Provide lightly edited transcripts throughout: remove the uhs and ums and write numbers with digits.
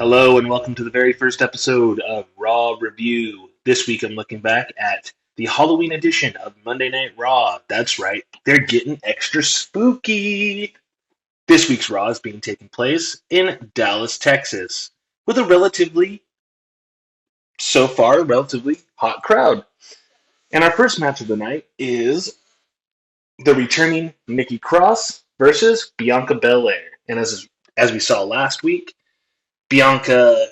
Hello and welcome to the very first episode of Raw Review. This week I'm looking back at the Halloween edition of Monday Night Raw. That's right, they're getting extra spooky. This week's Raw is being taken place in Dallas, Texas, with a relatively hot crowd. And our first match of the night is the returning Nikki Cross versus Bianca Belair. And as we saw last week, Bianca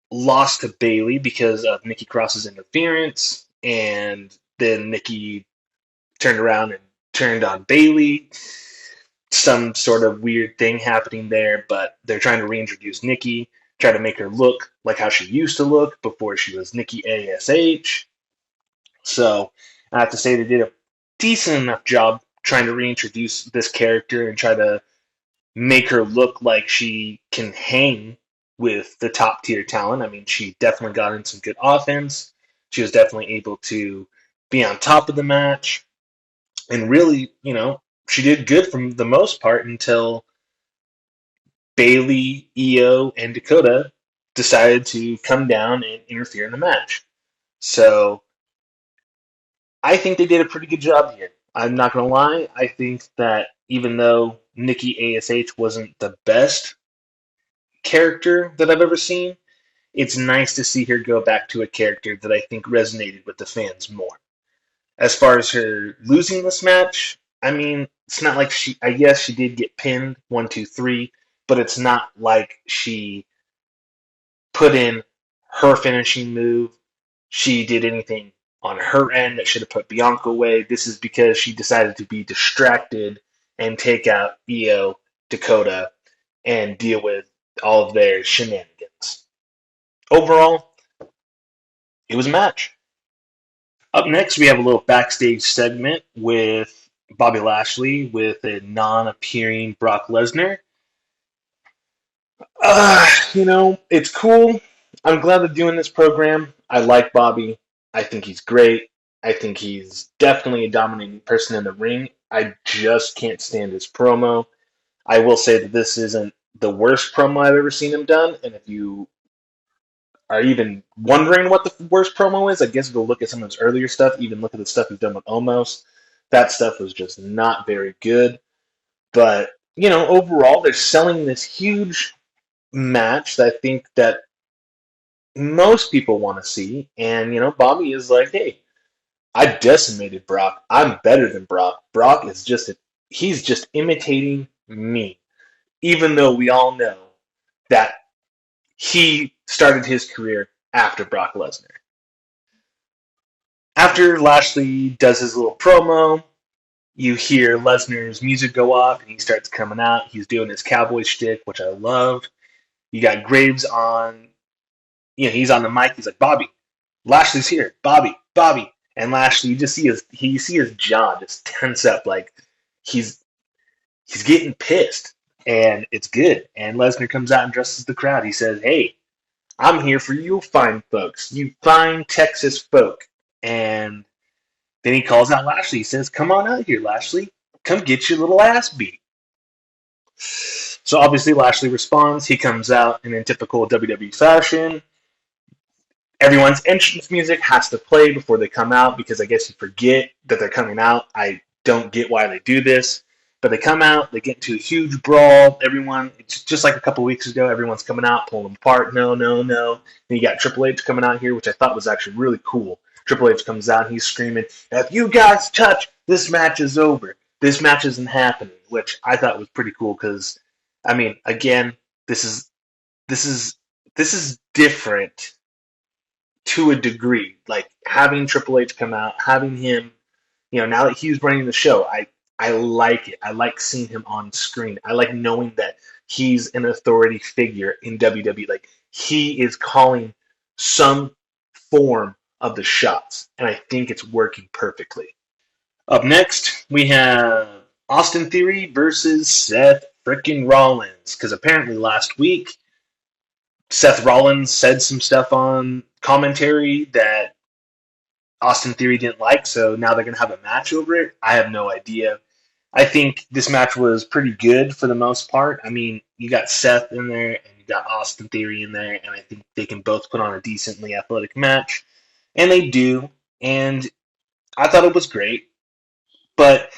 lost to Bayley because of Nikki Cross's interference, and then Nikki turned around and turned on Bayley. Some sort of weird thing happening there, but they're trying to reintroduce Nikki, try to make her look like how she used to look before she was Nikki ASH. So I have to say they did a decent enough job trying to reintroduce this character and try to make her look like she can hang with the top tier talent. I mean, she definitely got in some good offense. She was definitely able to be on top of the match. And really, she did good for the most part until Bayley, Io, and Dakota decided to come down and interfere in the match. So I think they did a pretty good job here. I'm not going to lie. I think that even though Nikki ASH wasn't the best character that I've ever seen, it's nice to see her go back to a character that I think resonated with the fans more. As far as her losing this match, I mean, it's not like I guess she did get pinned 1, 2, 3, but it's not like she put in her finishing move. She did anything on her end that should have put Bianca away. This is because she decided to be distracted and take out Io, Dakota, and deal with all of their shenanigans. Overall, it was a match. Up next, we have a little backstage segment with Bobby Lashley with a non-appearing Brock Lesnar. It's cool. I'm glad they're doing this program. I like Bobby. I think he's great. I think he's definitely a dominating person in the ring. I just can't stand his promo. I will say that this isn't the worst promo I've ever seen him done, and if you are even wondering what the worst promo is, I guess go look at some of his earlier stuff, even look at the stuff he's done with Omos. That stuff was just not very good. But, overall, they're selling this huge match that I think that most people want to see. And, Bobby is like, hey, I decimated Brock. I'm better than Brock. Brock is he's just imitating me. Even though we all know that he started his career after Brock Lesnar. After Lashley does his little promo, you hear Lesnar's music go off and he starts coming out. He's doing his cowboy shtick, which I love. You got Graves on, he's on the mic. He's like, Bobby, Lashley's here. Bobby, Bobby. And Lashley, you see his jaw just tense up like he's getting pissed. And it's good. And Lesnar comes out and addresses the crowd. He says, hey, I'm here for you fine folks. You fine Texas folk. And then he calls out Lashley. He says, come on out here, Lashley. Come get your little ass beat. So obviously Lashley responds. He comes out, and in typical WWE fashion, everyone's entrance music has to play before they come out because I guess you forget that they're coming out. I don't get why they do this. But they come out, they get into a huge brawl. It's just like a couple weeks ago, everyone's coming out, pulling them apart. No. Then you got Triple H coming out here, which I thought was actually really cool. Triple H comes out, he's screaming, if you guys touch, this match is over. This match isn't happening, which I thought was pretty cool because, I mean, again, this is different to a degree. Like, having Triple H come out, having him, now that he's running the show, I like it. I like seeing him on screen. I like knowing that he's an authority figure in WWE. Like, he is calling some form of the shots, and I think it's working perfectly. Up next, we have Austin Theory versus Seth frickin' Rollins, because apparently last week, Seth Rollins said some stuff on commentary that Austin Theory didn't like, so now they're going to have a match over it. I have no idea. I think this match was pretty good for the most part. I mean, you got Seth in there and you got Austin Theory in there, and I think they can both put on a decently athletic match, and they do. And I thought it was great, but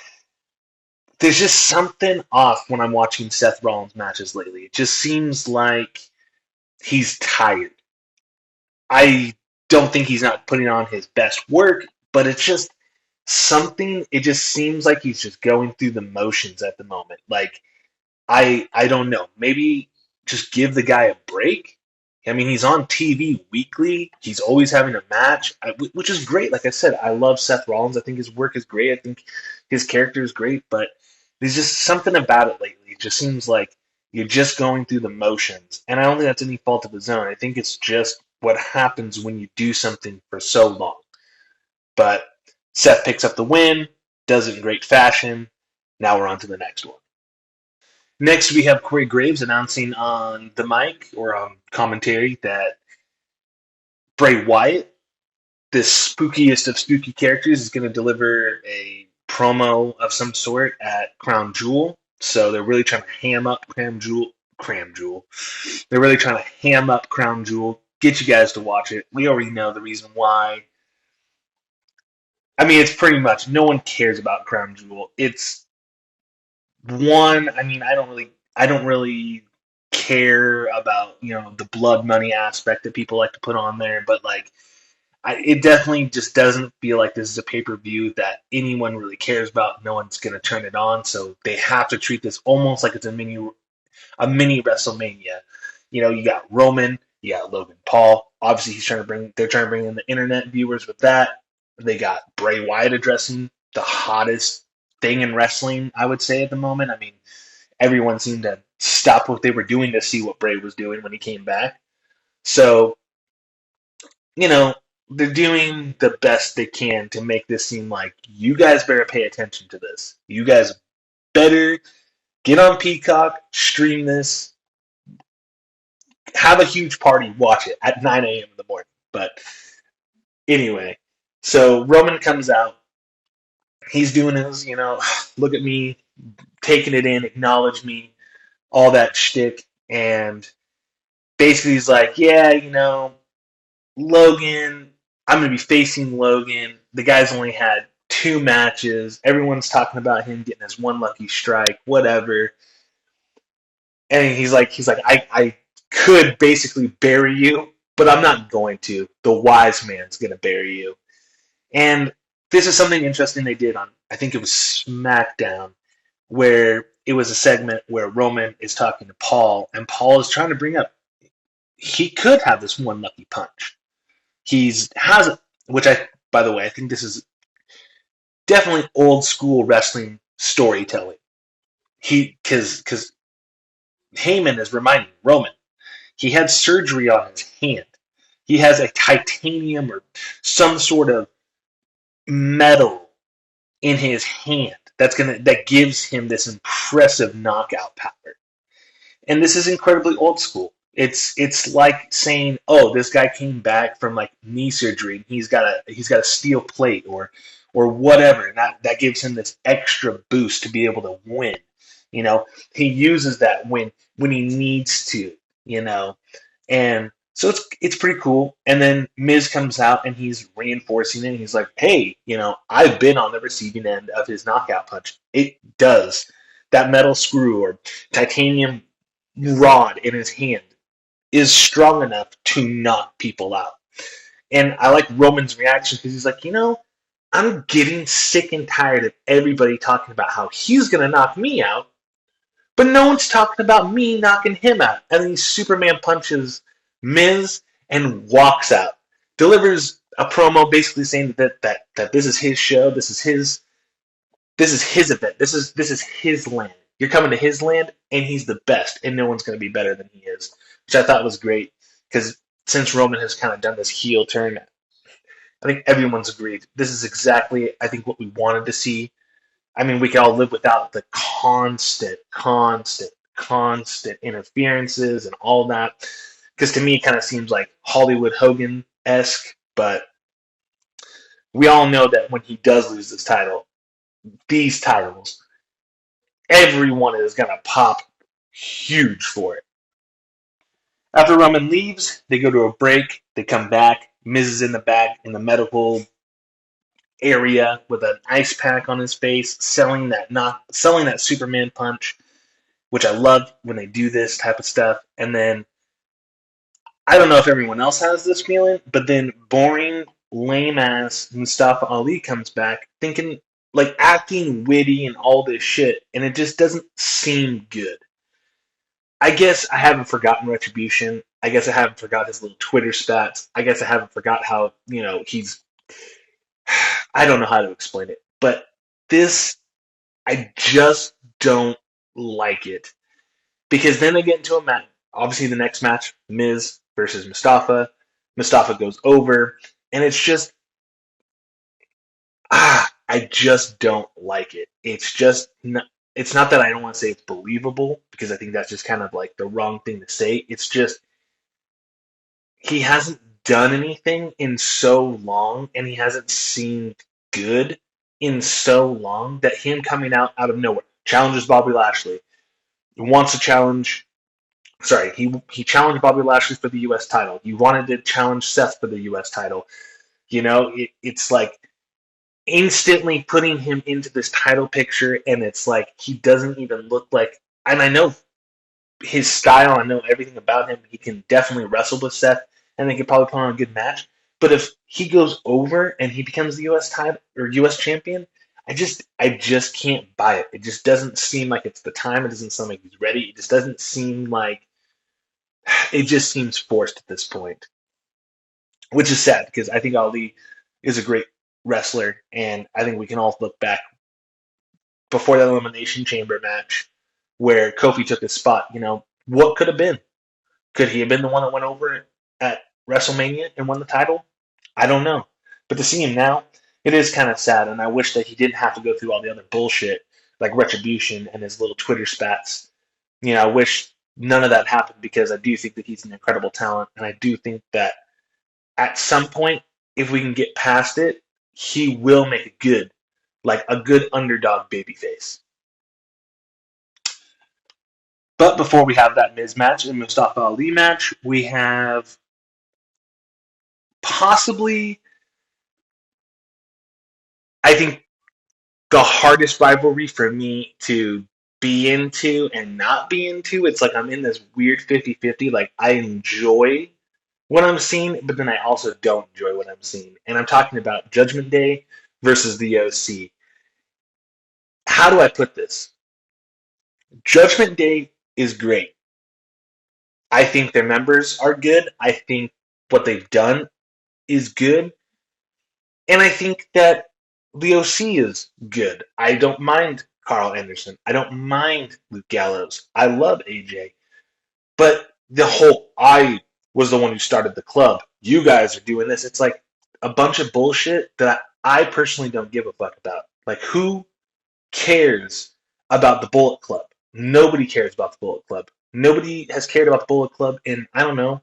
there's just something off when I'm watching Seth Rollins matches lately. It just seems like he's tired. I don't think he's not putting on his best work, but it's just something. It just seems like he's just going through the motions at the moment. Like I don't know. Maybe just give the guy a break. I mean, he's on TV weekly. He's always having a match, which is great. Like I said, I love Seth Rollins. I think his work is great. I think his character is great, but there's just something about it lately. It just seems like you're just going through the motions. And I don't think that's any fault of his own. I think it's just what happens when you do something for so long. But Seth picks up the win, does it in great fashion. Now we're on to the next one. Next, we have Corey Graves announcing on the mic or on commentary that Bray Wyatt, this spookiest of spooky characters, is going to deliver a promo of some sort at Crown Jewel. So they're really trying to ham up Cram Jewel. They're really trying to ham up Crown Jewel, get you guys to watch it. We already know the reason why. I mean, it's pretty much no one cares about Crown Jewel. It's one. I mean, I don't really care about the blood money aspect that people like to put on there, but like it definitely just doesn't feel like this is a pay-per-view that anyone really cares about. No one's going to turn it on, so they have to treat this almost like it's a mini WrestleMania. You got Roman, you got Logan Paul. Obviously, they're trying to bring in the internet viewers with that. They got Bray Wyatt addressing the hottest thing in wrestling, I would say, at the moment. I mean, everyone seemed to stop what they were doing to see what Bray was doing when he came back. So, you know, they're doing the best they can to make this seem like you guys better pay attention to this. You guys better get on Peacock, stream this, have a huge party, watch it at 9 a.m. in the morning. But anyway, so Roman comes out. He's doing his, look at me, taking it in, acknowledge me, all that shtick. And basically he's like, yeah, Logan, I'm going to be facing Logan. The guy's only had 2 matches. Everyone's talking about him getting his one lucky strike, whatever. And I could basically bury you, but I'm not going to. The wise man's going to bury you. And this is something interesting they did on, I think it was SmackDown, where it was a segment where Roman is talking to Paul, and Paul is trying to bring up he could have this one lucky punch. Which by the way, I think this is definitely old school wrestling storytelling. Because Heyman is reminding Roman he had surgery on his hand. He has a titanium or some sort of metal in his hand that gives him this impressive knockout power. And this is incredibly old school. It's like saying, oh, this guy came back from like knee surgery and he's got a steel plate or whatever, and that gives him this extra boost to be able to win. He uses that when he needs to, and so it's pretty cool. And then Miz comes out and he's reinforcing it. And he's like, hey, I've been on the receiving end of his knockout punch. It does. That metal screw or titanium rod in his hand is strong enough to knock people out. And I like Roman's reaction because he's like, I'm getting sick and tired of everybody talking about how he's going to knock me out, but no one's talking about me knocking him out. And then he Superman punches Miz and walks out. Delivers a promo basically saying that this is his show, this is his event, this is his land. You're coming to his land, and he's the best, and no one's going to be better than he is, which I thought was great, because since Roman has kind of done this heel turn, I think everyone's agreed. This is exactly, I think, what we wanted to see. I mean, we can all live without the constant interferences and all that, because to me, it kind of seems like Hollywood Hogan-esque, but we all know that when he does lose this title, these titles, everyone is gonna pop huge for it. After Roman leaves, they go to a break. They come back. Miz is in the back in the medical area with an ice pack on his face, selling that Superman punch, which I love when they do this type of stuff. And then I don't know if everyone else has this feeling, but then boring, lame ass Mustafa Ali comes back, thinking like acting witty and all this shit, and it just doesn't seem good. I guess I haven't forgotten Retribution. I guess I haven't forgot his little Twitter spats. I guess I haven't forgot how, he's. I don't know how to explain it. But this, I just don't like it. Because then they get into a match. Obviously, the next match, Miz versus Mustafa. Mustafa goes over. And it's just. I just don't like it. It's not that I don't want to say it's believable, because I think that's just kind of like the wrong thing to say. It's just he hasn't done anything in so long, and he hasn't seemed good in so long, that him coming out of nowhere challenges Bobby Lashley, wants to challenge. Sorry, he challenged Bobby Lashley for the U.S. title. You wanted to challenge Seth for the U.S. title. It's like instantly putting him into this title picture, and it's like he doesn't even look like. And I know his style, I know everything about him. He can definitely wrestle with Seth, and they could probably put on a good match. But if he goes over and he becomes the U.S. title or U.S. champion, I just can't buy it. It just doesn't seem like it's the time. It doesn't seem like he's ready. It just doesn't seem like. It just seems forced at this point, which is sad, because I think Ali is a great wrestler, and I think we can all look back before that Elimination Chamber match where Kofi took his spot. What could have been? Could he have been the one that went over at WrestleMania and won the title? I don't know. But to see him now, it is kind of sad, and I wish that he didn't have to go through all the other bullshit like Retribution and his little Twitter spats. I wish none of that happened, because I do think that he's an incredible talent, and I do think that at some point, if we can get past it, he will make a good underdog babyface. But before we have that Miz match and Mustafa Ali match, we have possibly, I think, the hardest rivalry for me to be into and not be into. It's like I'm in this weird 50-50. Like, I enjoy what I'm seeing, but then I also don't enjoy what I'm seeing. And I'm talking about Judgment Day versus the OC. How do I put this? Judgment Day is great. I think their members are good. I think what they've done is good. And I think that the OC is good. I don't mind Carl Anderson. I don't mind Luke Gallows. I love AJ. But the whole, I was the one who started the club. You guys are doing this. It's like a bunch of bullshit that I personally don't give a fuck about. Like, who cares about the Bullet Club? Nobody cares about the Bullet Club. Nobody has cared about the Bullet Club in, I don't know,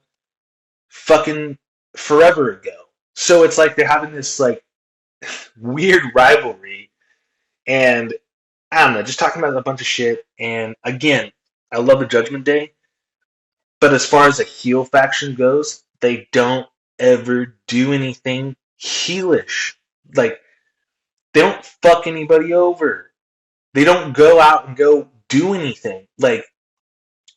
fucking forever ago. So it's like they're having this like weird rivalry, and I don't know, just talking about a bunch of shit. And again, I love the Judgment Day, but as far as a heel faction goes, they don't ever do anything heelish. Like, they don't fuck anybody over. They don't go out and go do anything. Like,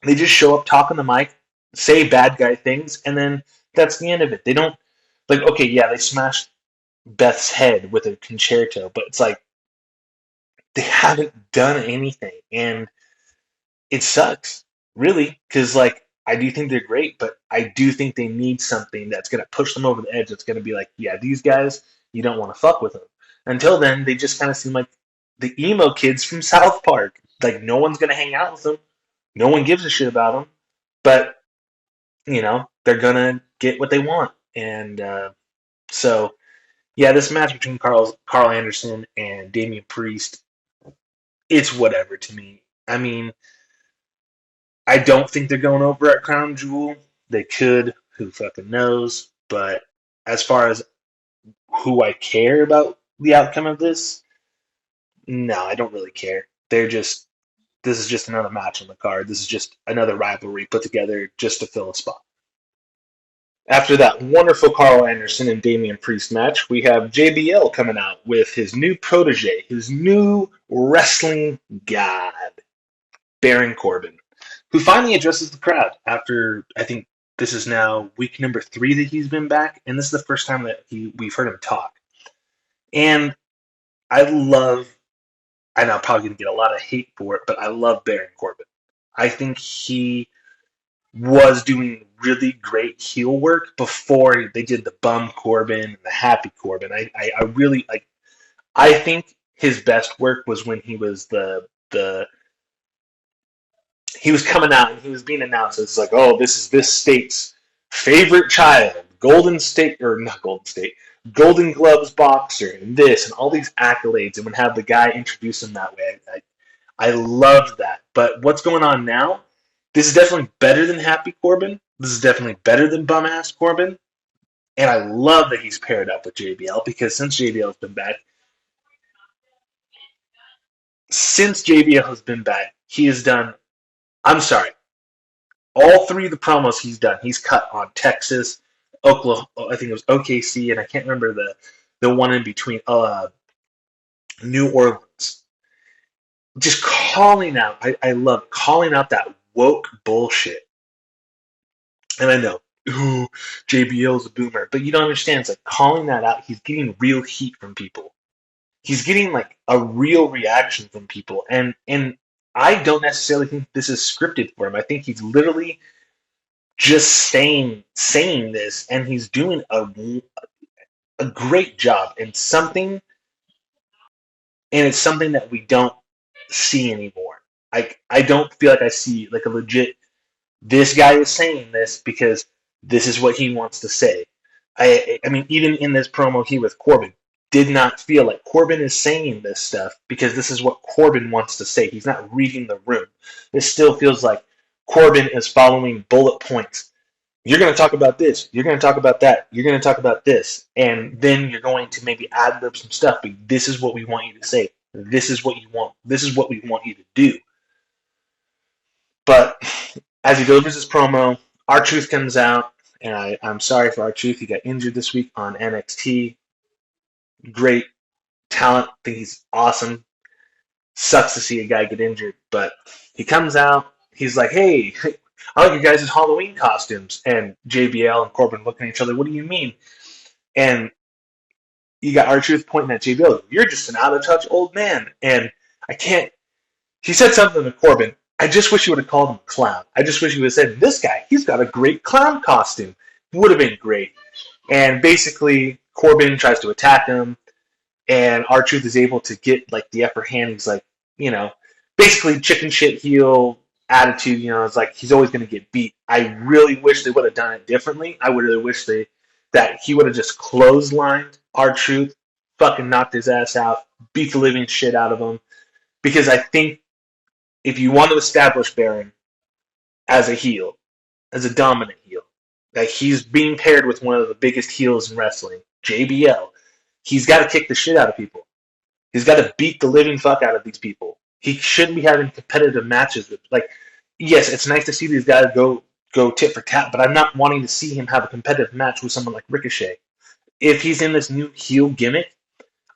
they just show up, talk on the mic, say bad guy things, and then that's the end of it. They don't, like, okay, yeah, they smashed Beth's head with a concerto, but it's like they haven't done anything, and it sucks, really, because like I do think they're great, but I do think they need something that's going to push them over the edge. That's going to be like, yeah, these guys, you don't want to fuck with them. Until then, they just kind of seem like the emo kids from South Park. Like, no one's going to hang out with them. No one gives a shit about them, but they're going to get what they want. And so yeah, this match between Carl Anderson and Damian Priest, it's whatever to me. I mean, I don't think they're going over at Crown Jewel. They could, who fucking knows? But as far as who I care about the outcome of this, no, I don't really care. They're just This is just another match on the card. This is just another rivalry put together just to fill a spot. After that wonderful Carl Anderson and Damian Priest match, we have JBL coming out with his new protege, his new wrestling god, Baron Corbin, who finally addresses the crowd after, I think this is now week number 3 that he's been back, and this is the first time that we've heard him talk. And I know I'm probably going to get a lot of hate for it, but I love Baron Corbin. I think he was doing really great heel work before they did the bum Corbin and the happy Corbin. I really like. I think his best work was when he was he was coming out and he was being announced as like, oh, this is this state's favorite child, Golden State or not Golden State, Golden Gloves boxer, and this and all these accolades, and would have the guy introduce him that way. I loved that. But what's going on now? This is definitely better than Happy Corbin. This is definitely better than Bum Ass Corbin. And I love that he's paired up with JBL because since JBL has been back, he has done, I'm sorry, all 3 of the promos he's done, he's cut on Texas, Oklahoma, I think it was OKC, and I can't remember the one in between, New Orleans. Just calling out, I love calling out that woke bullshit. And I know, ooh, JBL's a boomer, but you don't understand. It's like calling that out. He's getting real heat from people. He's getting like a real reaction from people, and I don't necessarily think this is scripted for him. I think he's literally just saying this, and he's doing a great job in something, and it's something that we don't see anymore. I don't feel like I see like a legit. This guy is saying this because this is what he wants to say. I mean, even in this promo he with Corbin, did not feel like Corbin is saying this stuff because this is what Corbin wants to say. He's not reading the room. This still feels like Corbin is following bullet points. You're going to talk about this. You're going to talk about that. You're going to talk about this. And then you're going to maybe ad lib some stuff. But this is what we want you to say. This is what you want. This is what we want you to do. But as he delivers his promo, R-Truth comes out. And I'm sorry for R-Truth. He got injured this week on NXT. Great talent. I think he's awesome. Sucks to see a guy get injured. But he comes out. He's like, hey, I like you guys' Halloween costumes. And JBL and Corbin looking at each other. What do you mean? And you got R-Truth pointing at JBL. You're just an out-of-touch old man. And I can't. He said something to Corbin. I just wish you would have called him a clown. I just wish you would have said, this guy, he's got a great clown costume. Would have been great. And basically, Corbin tries to attack him. And R-Truth is able to get like the upper hand. He's like, basically chicken shit heel attitude. It's like he's always going to get beat. I really wish they would have done it differently. I would really wish that he would have just clotheslined R-Truth, fucking knocked his ass out, beat the living shit out of him. Because I think if you want to establish Baron as a heel, as a dominant heel, like he's being paired with one of the biggest heels in wrestling, JBL, he's got to kick the shit out of people. He's got to beat the living fuck out of these people. He shouldn't be having competitive matches with, like, yes, it's nice to see these guys go tit for tat, but I'm not wanting to see him have a competitive match with someone like Ricochet. If he's in this new heel gimmick,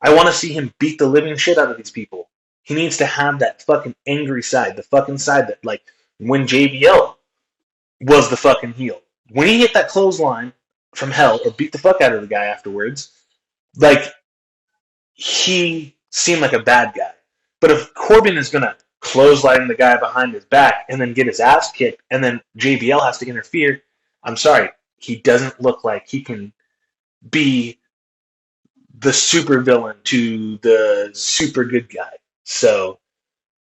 I want to see him beat the living shit out of these people. He needs to have that fucking angry side, the fucking side that, like, when JBL was the fucking heel. When he hit that clothesline from hell or beat the fuck out of the guy afterwards, like, he seemed like a bad guy. But if Corbin is going to clothesline the guy behind his back and then get his ass kicked and then JBL has to interfere, I'm sorry, he doesn't look like he can be the super villain to the super good guy. So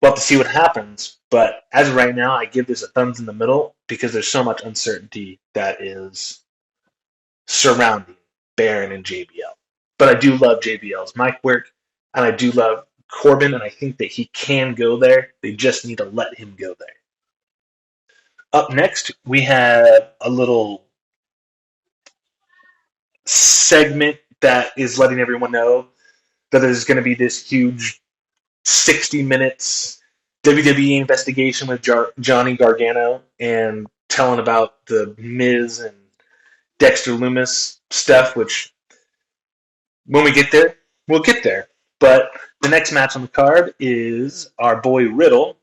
we'll have to see what happens. But as of right now, I give this a thumbs in the middle because there's so much uncertainty that is surrounding Baron and JBL. But I do love JBL's mic work, and I do love Corbin, and I think that he can go there. They just need to let him go there. Up next, we have a little segment that is letting everyone know that there's going to be this huge 60 minutes WWE investigation with Johnny Gargano and telling about the Miz and Dexter Lumis stuff, which when we get there, we'll get there. But the next match on the card is our boy Riddle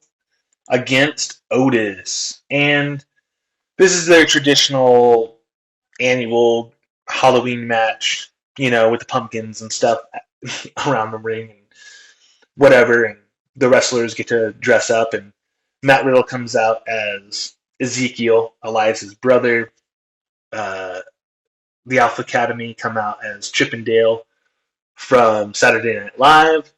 against Otis. And this is their traditional annual Halloween match, with the pumpkins and stuff around the ring and whatever. And the wrestlers get to dress up. And Matt Riddle comes out as Ezekiel, Elias's brother. The Alpha Academy come out as Chip and Dale from Saturday Night Live.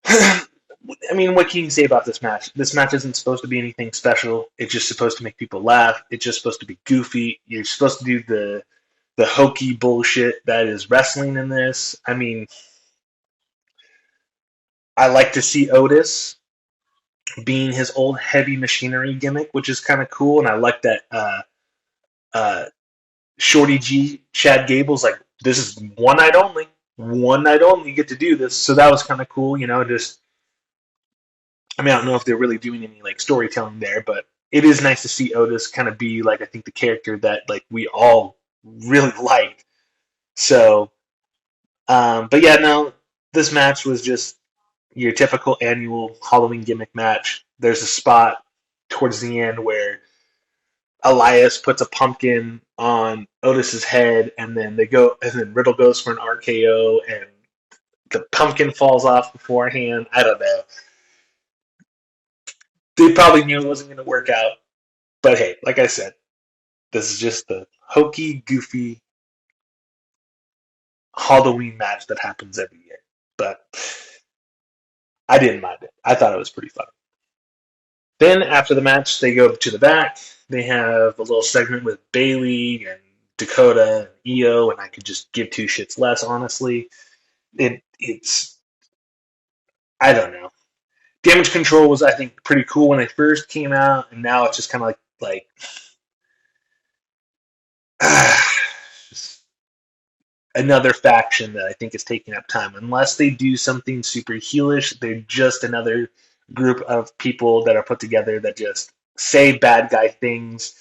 I mean, what can you say about this match? This match isn't supposed to be anything special. It's just supposed to make people laugh. It's just supposed to be goofy. You're supposed to do the hokey bullshit that is wrestling in this. I mean, I like to see Otis being his old heavy machinery gimmick, which is kind of cool, and I like that uh, Shorty G, Chad Gable's like, this is one night only. One night only, you get to do this. So that was kind of cool, just I mean, I don't know if they're really doing any like storytelling there, but it is nice to see Otis kind of be like I think the character that like we all really liked. So, but yeah, no, this match was just your typical annual Halloween gimmick match. There's a spot towards the end where Elias puts a pumpkin on Otis's head, and then Riddle goes for an RKO, and the pumpkin falls off beforehand. I don't know. They probably knew it wasn't going to work out. But hey, like I said, this is just the hokey, goofy Halloween match that happens every year. But I didn't mind it. I thought it was pretty fun. Then after the match, they go to the back. They have a little segment with Bayley and Dakota and Io, and I could just give two shits less, honestly. It's I don't know. Damage Control was, I think, pretty cool when they first came out, and now it's just kind of like another faction that I think is taking up time. Unless they do something super heelish, they're just another group of people that are put together that just say bad guy things.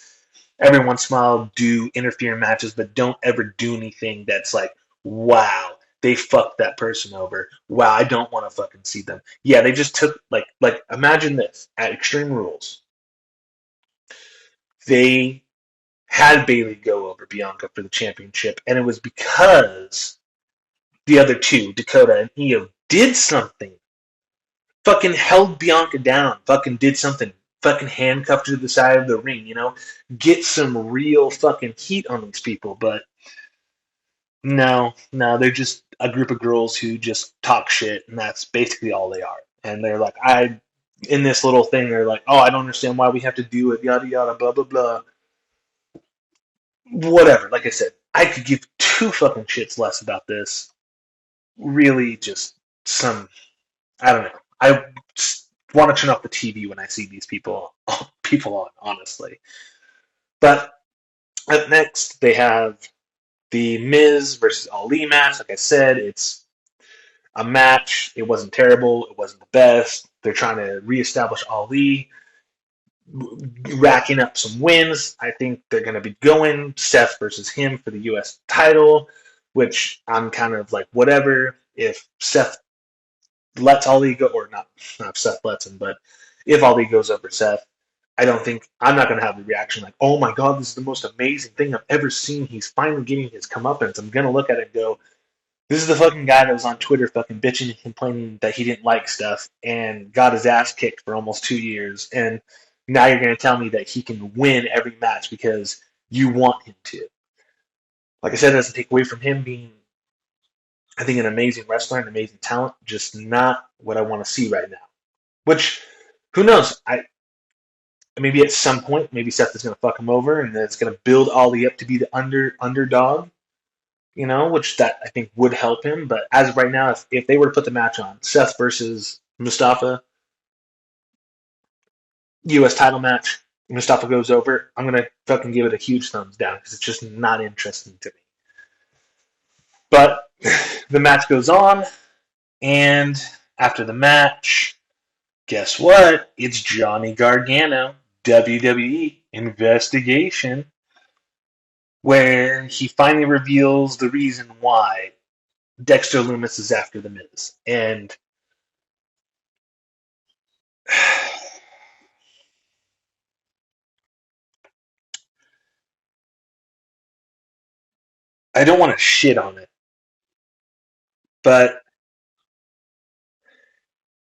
Every once in a while do interfere matches, but don't ever do anything that's like, wow, they fucked that person over. Wow, I don't want to fucking see them. Yeah, they just took like imagine this at Extreme Rules. They had Bayley go over Bianca for the championship, and it was because the other two, Dakota and Io, did something. Fucking held Bianca down. Fucking did something. Fucking handcuffed her to the side of the ring, Get some real fucking heat on these people, but no, they're just a group of girls who just talk shit, and that's basically all they are. And they're like, in this little thing, they're like, oh, I don't understand why we have to do it, yada, yada, blah, blah, blah. Whatever, like I said, I could give two fucking shits less about this. Really just I don't know. I want to turn off the TV when I see these people on, honestly. But up next, they have the Miz versus Ali match. Like I said, it's a match. It wasn't terrible. It wasn't the best. They're trying to reestablish Ali, racking up some wins. I think they're going to be going Seth versus him for the U.S. title, which I'm kind of like, whatever. If Seth lets Ali go, or not if Seth lets him, but if Ali goes over Seth, I'm not going to have the reaction like, oh my god, this is the most amazing thing I've ever seen. He's finally getting his comeuppance. I'm going to look at it and go, this is the fucking guy that was on Twitter fucking bitching and complaining that he didn't like stuff and got his ass kicked for almost 2 years. And now you're going to tell me that he can win every match because you want him to. Like I said, it doesn't take away from him being, I think, an amazing wrestler and amazing talent, just not what I want to see right now. Which, who knows? Maybe at some point, maybe Seth is going to fuck him over, and then it's going to build Ali up to be the underdog, which that I think would help him. But as of right now, if they were to put the match on, Seth versus Mustafa, U.S. title match, Mustafa goes over, I'm going to fucking give it a huge thumbs down because it's just not interesting to me. But the match goes on, and after the match, Guess what? It's Johnny Gargano, WWE Investigation, where he finally reveals the reason why Dexter Lumis is after the Miz. And I don't want to shit on it, but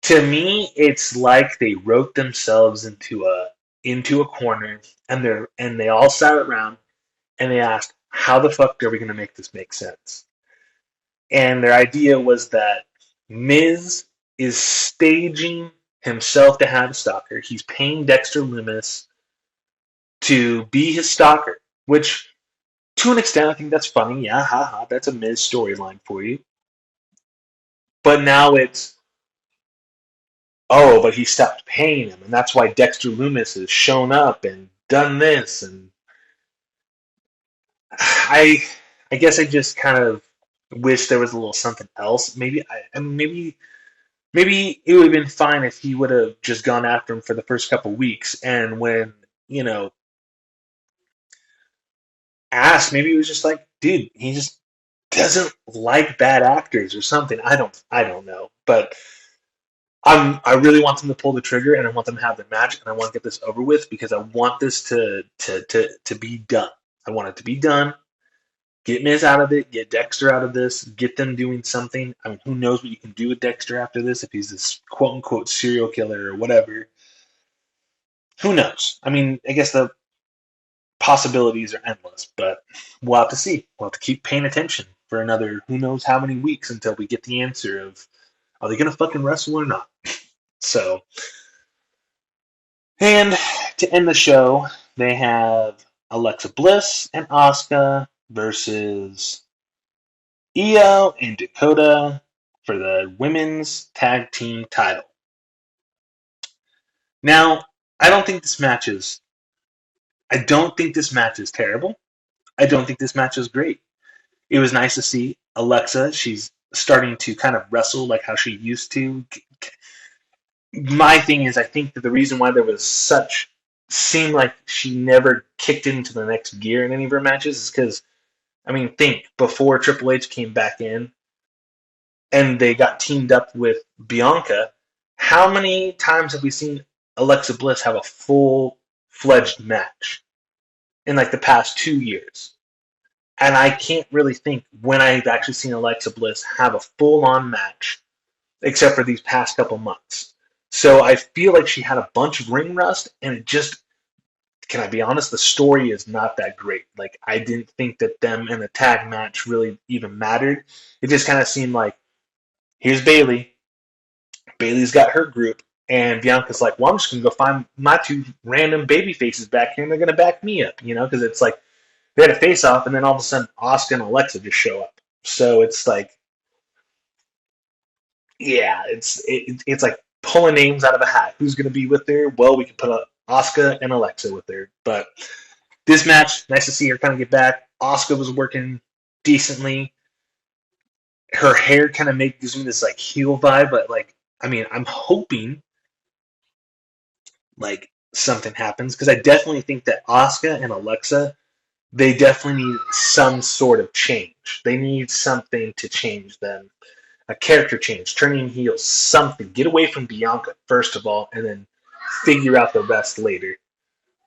to me, it's like they wrote themselves into a corner, and they all sat around and they asked, "How the fuck are we going to make this make sense?" And their idea was that Miz is staging himself to have a stalker. He's paying Dexter Lumis to be his stalker, which to an extent I think that's funny. Yeah, haha, that's a Miz storyline for you. But now it's, oh, but he stopped paying him, and that's why Dexter Lumis has shown up and done this. And I, I guess I just kind of wish there was a little something else. Maybe it would have been fine if he would have just gone after him for the first couple weeks, and when you know asked, maybe it was just like, dude, he just doesn't like bad actors or something. I don't know, but I really want them to pull the trigger, and I want them to have the match, and I want to get this over with because I want this to be done. I want it to be done. Get Miz out of it. Get Dexter out of this. Get them doing something. I mean, who knows what you can do with Dexter after this if he's this quote unquote serial killer or whatever. Who knows? I mean, I guess the possibilities are endless, but we'll have to see. We'll have to keep paying attention for another who knows how many weeks until we get the answer of are they going to fucking wrestle or not? So, and to end the show, they have Alexa Bliss and Asuka versus Io and Dakota for the women's tag team title. Now, I don't think this match is. I don't think this match is terrible. I don't think this match is great. It was nice to see Alexa. She's starting to kind of wrestle like how she used to. My thing is, I think that the reason why there was such seemed like she never kicked into the next gear in any of her matches is because, I mean, think before Triple H came back in and they got teamed up with Bianca. How many times have we seen Alexa Bliss have a full fledged match in like the past 2 years? And I can't really think when I've actually seen Alexa Bliss have a full on match, except for these past couple months. So I feel like she had a bunch of ring rust, and it just, can I be honest, the story is not that great. Like, I didn't think that them in the tag match really even mattered. It just kind of seemed like, here's Bayley. Bayley's got her group, and Bianca's like, well, I'm just going to go find my two random baby faces back here, and they're going to back me up, because it's like, they had a face off, and then all of a sudden, Asuka and Alexa just show up. So it's like, yeah, it's like pulling names out of a hat. Who's going to be with her? Well, we can put Asuka and Alexa with her. But this match, nice to see her kind of get back. Asuka was working decently. Her hair kind of gives me this like heel vibe, but like, I mean, I'm hoping like something happens because I definitely think that Asuka and Alexa, they definitely need some sort of change. They need something to change them. A character change, turning heels, something. Get away from Bianca, first of all, and then figure out the rest later.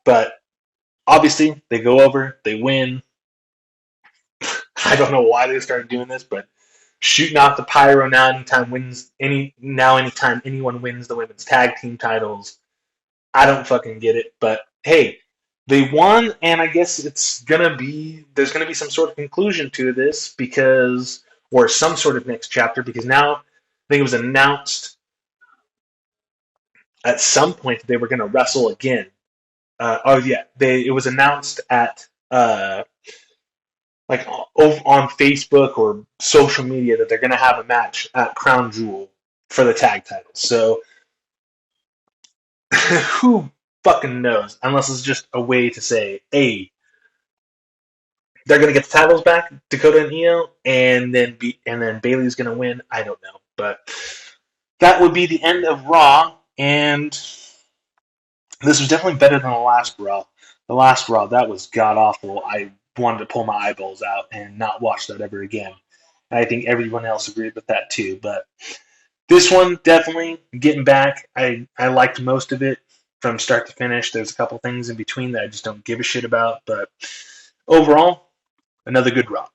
But obviously, they go over, they win. I don't know why they started doing this, but shooting off the pyro now anytime anyone wins the women's tag team titles. I don't fucking get it, but hey, they won, and I guess there's gonna be some sort of conclusion to this or some sort of next chapter, because now I think it was announced at some point that they were gonna wrestle again. It was announced at like on Facebook or social media that they're gonna have a match at Crown Jewel for the tag titles. So who fucking knows? Unless it's just a way to say, hey, they're gonna get the titles back, Dakota and Io, and then Bayley's gonna win. I don't know, but that would be the end of Raw. And this was definitely better than the last Raw. The last Raw, that was god awful. I wanted to pull my eyeballs out and not watch that ever again. And I think everyone else agreed with that too. But this one, definitely getting back. I liked most of it from start to finish. There's a couple things in between that I just don't give a shit about. But overall, another good Raw.